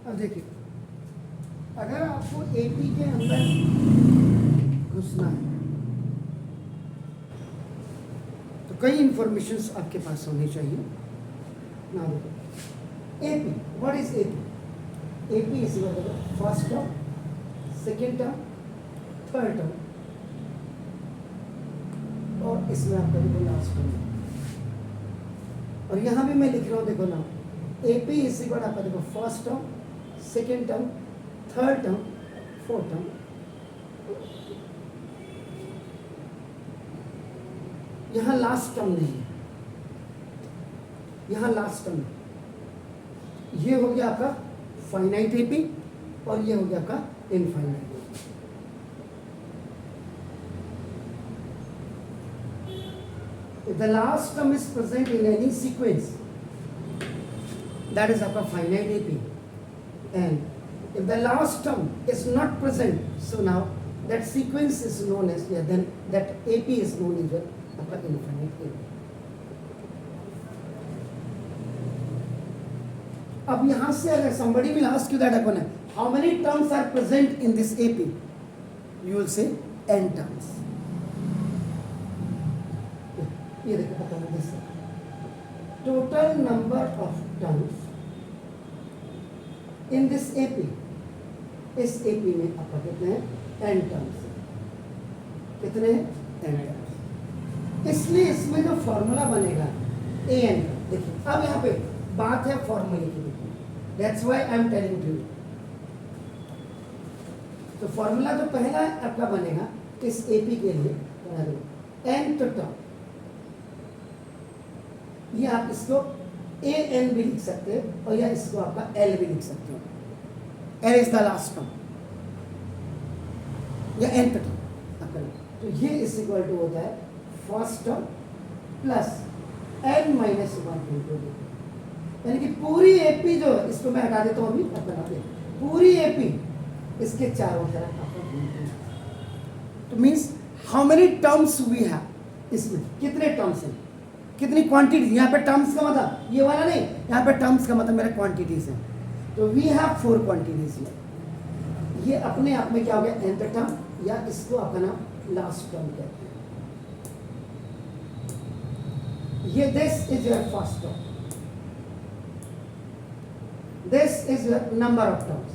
अब देखिए, अगर आपको एपी के अंदर घुसना है तो कई इंफॉर्मेशंस आपके पास होनी चाहिए ना। देखो AP, what is AP? AP is first term, second term, third term, और इसमें आपका देखो लास्ट टर्म। और यहाँ भी मैं लिख रहा हूँ, देखो ना, एपी इज इक्वल आपका देखो first term, second term, third term, fourth term. यहाँ लास्ट टर्म नहीं है, यहाँ लास्ट टर्म। ये हो गया आपका फाइनाइट एपी और ये हो गया आपका infinite AP. If the last term is present in any sequence, that is आपका finite AP. And if the last term is not present, so now that sequence is known as, yeah, then that AP is known as आपका infinite AP. अब यहाँ से अगर somebody will ask you that upon how many terms are present in this AP, you will say n terms. ये देखो पता नहीं कैसे, total number of terms in this AP, इस एपी में आपका कितने हैं? N terms. कितने? N terms. इसलिए इसमें जो फॉर्मूला बनेगा ए एन, देखिए अब यहाँ पे बात है फॉर्मूले की, that's why I am telling you. तो फॉर्मूला जो पहला आपका बनेगा इस एपी के लिए, एन तो टर्म, ये आप इसको ए एन भी लिख सकते हैं और या इसको आपका एल भी लिख सकते हो। L is the last term या एन टर्म। तो ये इस इक्वल टू होता है first term plus N minus one into D, यानी कि पूरी एपी जो है, इसको मैं हटा देता हूँ अभी, अब बनाते हैं पूरी एपी इसके चारों तरफ आपका। तो means how many terms we have, इसमें कितने टर्म्स हैं, कितनी क्वांटिटीज। यहाँ पे टर्म्स का मतलब ये वाला नहीं, यहाँ पे टर्म्स का मतलब मेरे क्वांटिटीज है। तो वी हैव 4 क्वांटिटीज में। ये अपने आप में क्या हो गया? nth टर्म, या इसको आपका नाम लास्ट टर्म कहते हैं। ये this is your first term, this is your number of terms,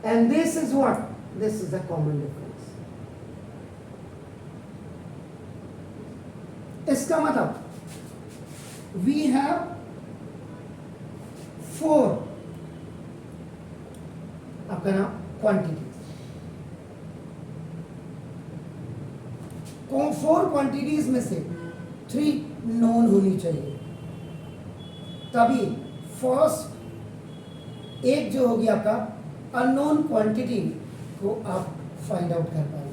and this is what? This is the common difference. इसका मतलब वी हैव 4 आपका नाम क्वांटिटीज। 4 क्वांटिटीज में से 3 नोन होनी चाहिए, तभी फर्स्ट एक जो होगी आपका अननोन क्वांटिटी को आप फाइंड आउट कर पाएंगे।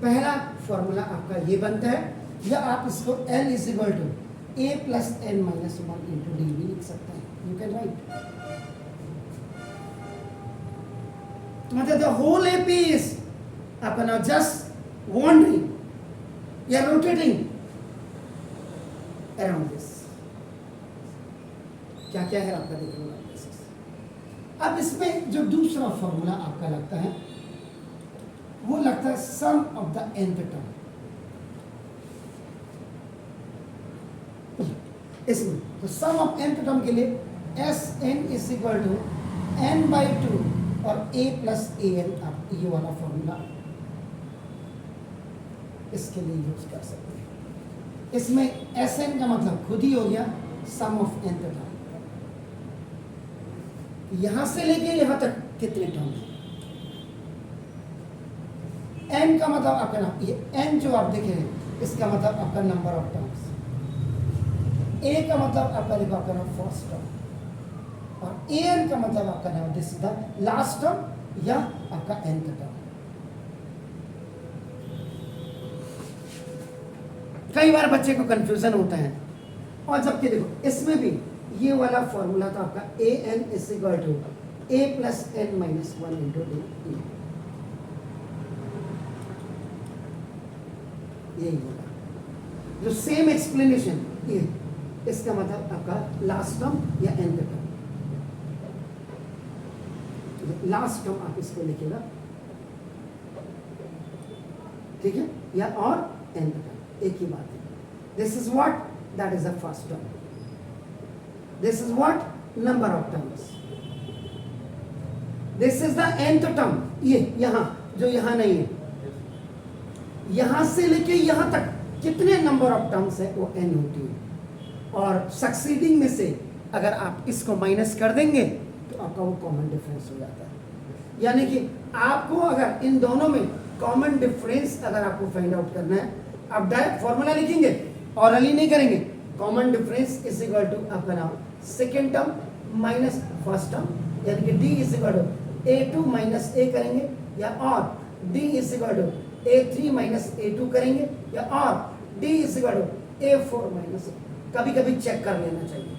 पहला फॉर्मूला आपका ये बनता है, या आप इसको n is equal to a plus n minus one into D भी लिख सकते हैं। यू कैन राइट, मतलब द होल एपी इज आपका नाउ जस्ट वॉन्डरिंग या रोटेटिंग अराउंड दिस। क्या क्या है आपका देखो। अब इसमें जो दूसरा फॉर्मूला आपका लगता है वो लगता है sum of the nth term. इसमें तो सम ऑफ nth टर्म के लिए S N is equal to n by 2 और a प्लस ए एन, आप ये वाला फॉर्मूला इसके लिए यूज कर सकते हैं। इसमें एस एन का मतलब खुद ही हो गया सम ऑफ nth टर्म। यहां से लेके यहां तक कितने टर्म है? n का मतलब आपका नाम, ये n जो आप देख रहे हैं इसका मतलब आपका नंबर ऑफ टर्म्स। a का मतलब आपका देखो आपका नाम फर्स्ट टर्म, और an का मतलब आपका नाम this is the last term या आपका nth टर्म। कई बार बच्चे को कंफ्यूजन होता है, और जबकि देखो इसमें भी ये वाला फॉर्मूला था आपका A N is equal to A plus N minus one into D. यही होगा। जो सेम एक्सप्लेनेशन ये, इसका मतलब आपका लास्ट टर्म या एंड टर्म, लास्ट टर्म आप इसको लिखेगा, ठीक है, या और एंड टर्म एक ही बात है. This is what, that is the first term. This is what, number of terms. This is the nth term. ये यहां जो यहां नहीं है, यहां से लेके यहां तक कितने नंबर ऑफ टर्म्स है वो n होती है. और सक्सीडिंग में से अगर आप इसको माइनस कर देंगे तो आपका वो कॉमन डिफरेंस हो जाता है. यानी कि आपको अगर इन दोनों में कॉमन डिफरेंस अगर आपको फाइंड आउट करना है, आप डायरेक्ट फॉर्मूला लिखेंगे, ऑरली नहीं करेंगे. Common difference is equal to आपका नाम second term minus first term, यानी कि d is equal to a2 minus a करेंगे, या और d is equal to a3 minus a2 करेंगे, या और d is equal to a4 minus. कभी कभी चेक कर लेना चाहिए,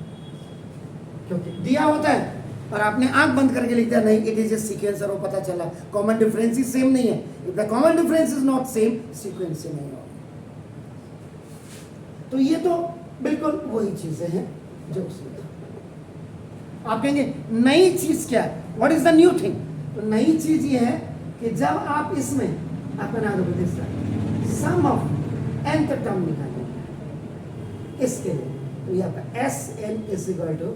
क्योंकि दिया होता है और आपने आंख बंद करके लिख दिया नहीं, इट इज ए सीक्वेंस, और वो पता चला कॉमन डिफरेंस ही सेम नहीं है. If the common difference is not same, sequence से नहीं होगा. तो ये तो बिल्कुल वही चीजें हैं जो उसमें था. आप कहेंगे नई चीज क्या है, what is the new thing? तो नई चीज ये है कि जब आप इसमें अपना सम ऑफ nth टर्म निकालेंगे इसके लिए, तो ये आपका Sn is equal to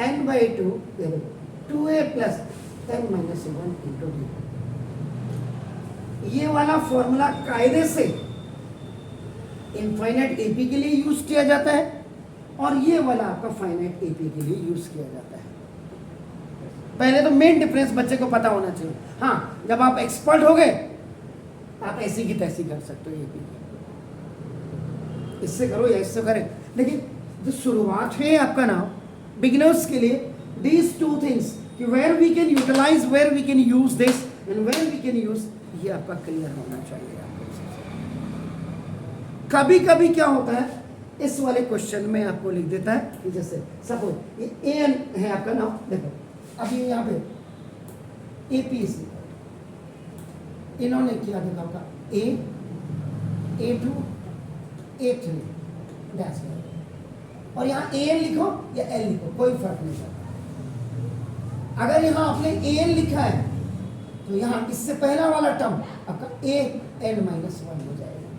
n by 2a plus n minus 1 into D. ये वाला फॉर्मूला कायदे से इनफाइनाइट एपी के लिए यूज किया जाता है, और ये वाला आपका फाइनाइट एपी के लिए यूज किया जाता है. पहले तो मेन डिफरेंस बच्चे को पता होना चाहिए. हाँ, जब आप एक्सपर्ट हो गए आप ऐसी की तैसी कर सकते हो. एपी इससे करो या इससे करें, लेकिन जो शुरुआत है आपका नाम बिगिनर्स के लिए, दीज टू थिंग्स कि where we can utilize, where we can use this and where we can use, ये आपका क्लियर होना चाहिए. कभी कभी क्या होता है, इस वाले क्वेश्चन में आपको लिख देता है कि जैसे सपोज ये एन है आपका नाम, देखो अभी यहाँ पे एपी से इन्होंने किया, देखो आपका A2 A3 डैश, और यहाँ AN लिखो या L लिखो, कोई फर्क नहीं पड़ता. अगर यहाँ आपने AN लिखा है तो यहाँ इससे पहला वाला टर्म आपका AN माइनस 1 हो जाएगा.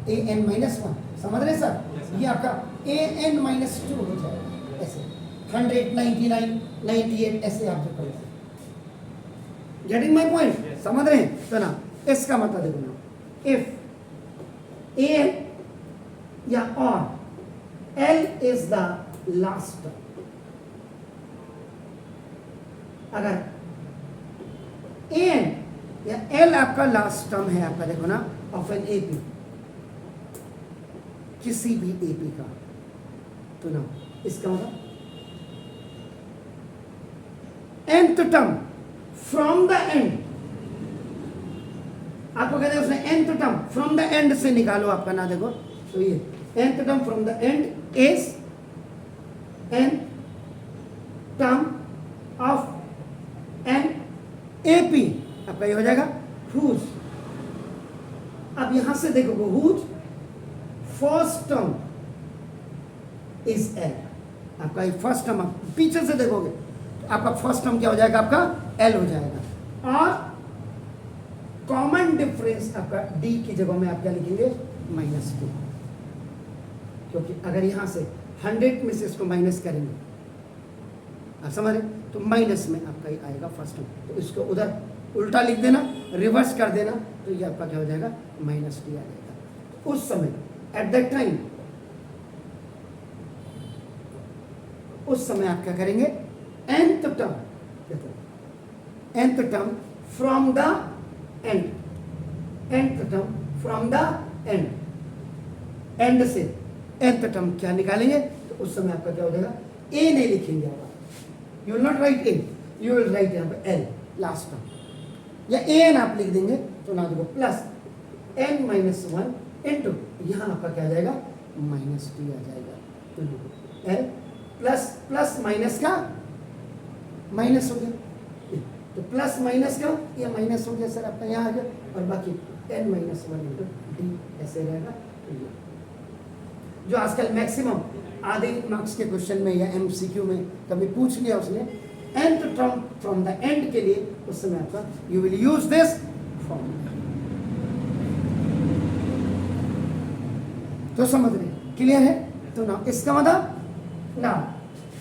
AN माइनस 1, समझ रहे सर? ये आपका AN माइनस 2 हो जाएगा. ऐसे 100, 99, 98 ऐसे आप जो करेंगे. Getting my point? समझ रहे हैं? तो ना इसका मतलब देखो ना, इफ AN या और L is the last term, अगर AN या L आपका लास्ट टर्म है आपका, देखो ना, ऑफ एन एपी, किसी भी एपी का, तो ना इसका मतलब nth term from the end, आपको कहते हैं उसने nth term from the end से निकालो आपका ना, देखो तो ये nth term from the end is n term of an AP, आपका ये हो जाएगा हुज. अब यहां से देखो whose first term is L, आपका ये फर्स्ट टर्म, आप पीछे से देखोगे तो आपका फर्स्ट टर्म क्या हो जाएगा, आपका L हो जाएगा. और कॉमन डिफरेंस आपका D की जगह में आप क्या लिखेंगे, -2, क्योंकि अगर यहां से 100 में से इसको माइनस करेंगे, आप समझ रहे, तो माइनस में आपका ये आएगा फर्स्ट टर्म. तो इसको उधर उल्टा लिख देना, रिवर्स कर देना, तो ये आपका क्या हो जाएगा, -2 आ जाएगा. उस समय एट दैट टाइम, उस समय आप क्या करेंगे, nth टर्म, देखो nth term from the and, nth term from the and, and से nth टर्म क्या निकालेंगे, तो उस समय आपका क्या हो जाएगा, A नहीं लिखेंगे आप, you will not right A, you will write यहाँ पे L लास्ट टर्म, या AN आप लिख देंगे, तो ना देखो प्लस n माइनस 1 इंटू, यहाँ आपका क्या आ जाएगा, -2 आ जाएगा. L प्लस प्लस माइनस का माइनस हो गया, तो प्लस माइनस का ये माइनस हो गया सर आपका यहाँ आ गया, और बाकी n माइनस 1 इंटू डी ऐसे रहेगा. जो आजकल मैक्सिमम आधे मार्क्स के क्वेश्चन में या एमसीक्यू में कभी पूछ लिया उसने, nth term from the and के लिए उस समय आपका you will use this formula. तो समझ रहे, क्लियर है? तो ना इसका मतलब ना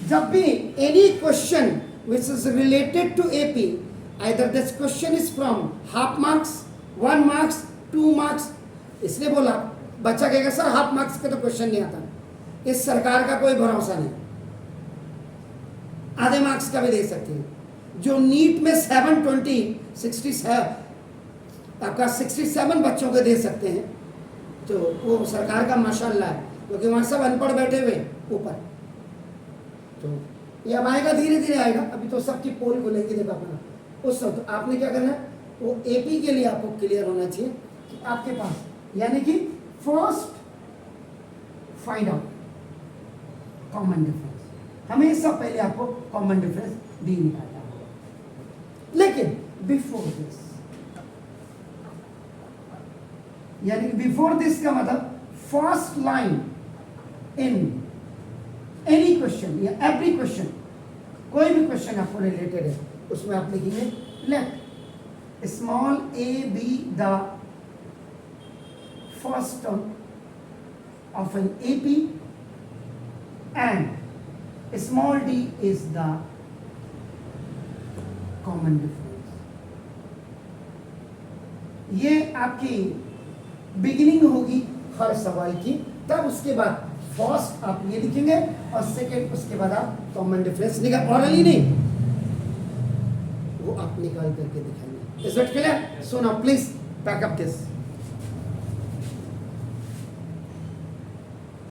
जब भी any question which is related to AP, either this question is from half marks, 1 marks, 2 marks, इसलिए बोला बच्चा कहेगा सर हाफ मार्क्स का तो क्वेश्चन नहीं आता, इस सरकार का कोई भरोसा नहीं, आधे मार्क्स का भी दे सकती है। जो नीट में 67 आपका 67 बच्चों को दे सकते हैं, तो वो सरकार का माशाल्लाह है, क्योंकि वहां सब अनपढ़ बैठे हुए ऊपर। तो ये अब आएगा, धीरे धीरे आएगा, अभी तो सबकी पोल खुलेगी देखो अपना उस सब। तो आपने क्या करना है, वो एपी के लिए आपको क्लियर होना चाहिए कि आपके पास, यानी कि first find out common difference, हमेशा पहले आपको कॉमन डिफरेंस डी निकालना होगा। लेकिन बिफोर दिस, यानी कि बिफोर दिस का मतलब first line in any question या एवरी क्वेश्चन, कोई भी क्वेश्चन आपको रिलेटेड है उसमें आप लिखेंगे let small A be the first term of an AP and small D is the common difference. ये आपकी बिगिनिंग होगी हर सवाल की, तब उसके बाद फर्स्ट आप ये लिखेंगे और सेकेंड उसके बाद आप कॉमन डिफरेंस निकाल, ऑरली नहीं, वो आप निकाल करके दिखाएंगे। Is it clear? So now please pack up this.